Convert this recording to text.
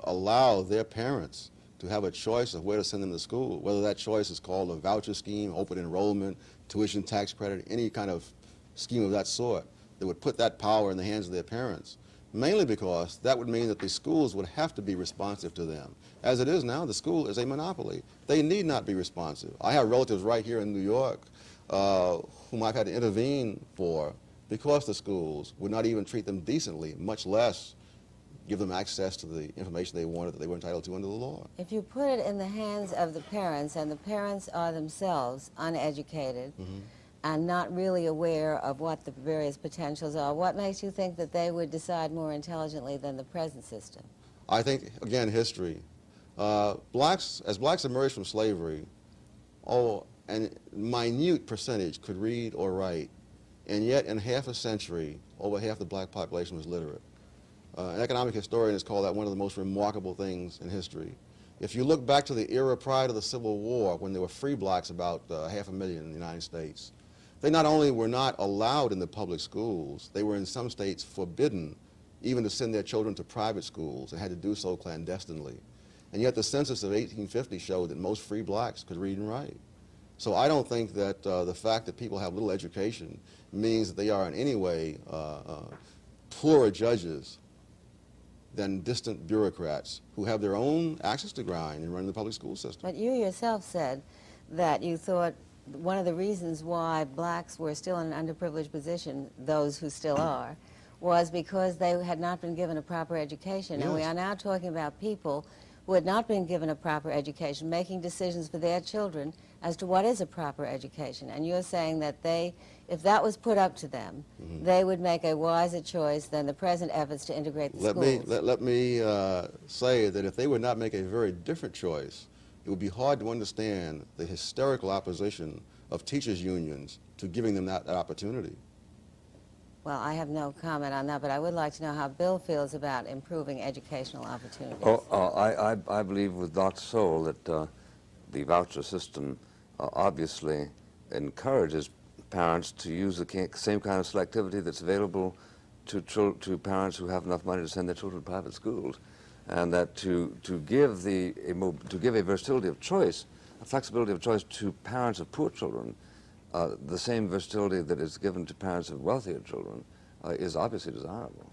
allow their parents to have a choice of where to send them to school, whether that choice is called a voucher scheme, open enrollment, tuition tax credit, any kind of scheme of that sort, that would put that power in the hands of their parents, mainly because that would mean that the schools would have to be responsive to them. As it is now, the school is a monopoly. They need not be responsive. I have relatives right here in New York whom I've had to intervene for because the schools would not even treat them decently, much less give them access to the information they wanted that they were entitled to under the law. If you put it in the hands of the parents, and the parents are themselves uneducated and not really aware of what the various potentials are, what makes you think that they would decide more intelligently than the present system? I think, again, history. As blacks emerged from slavery, a minute percentage could read or write, and yet in half a century, over half the black population was literate. An economic historian has called that one of the most remarkable things in history. If you look back to the era prior to the Civil War, when there were free blacks, about 500,000 in the United States, they not only were not allowed in the public schools, they were in some states forbidden even to send their children to private schools and had to do so clandestinely. And yet the census of 1850 showed that most free blacks could read and write. So I don't think that the fact that people have little education means that they are in any way poorer judges than distant bureaucrats who have their own axes to grind in running the public school system. But you yourself said that you thought one of the reasons why blacks were still in an underprivileged position, those who still are, was because they had not been given a proper education. Yes. And we are now talking about people who had not been given a proper education, making decisions for their children as to what is a proper education. And you're saying that they, if that was put up to them, they would make a wiser choice than the present efforts to integrate the schools. Let me say that if they would not make a very different choice, it would be hard to understand the hysterical opposition of teachers' unions to giving them that opportunity. Well, I have no comment on that, but I would like to know how Bill feels about improving educational opportunities. I believe with Dr. Sowell that the voucher system obviously encourages parents to use the same kind of selectivity that's available to parents who have enough money to send their children to private schools, and that to give a versatility of choice, a flexibility of choice to parents of poor children, the same versatility that is given to parents of wealthier children, is obviously desirable.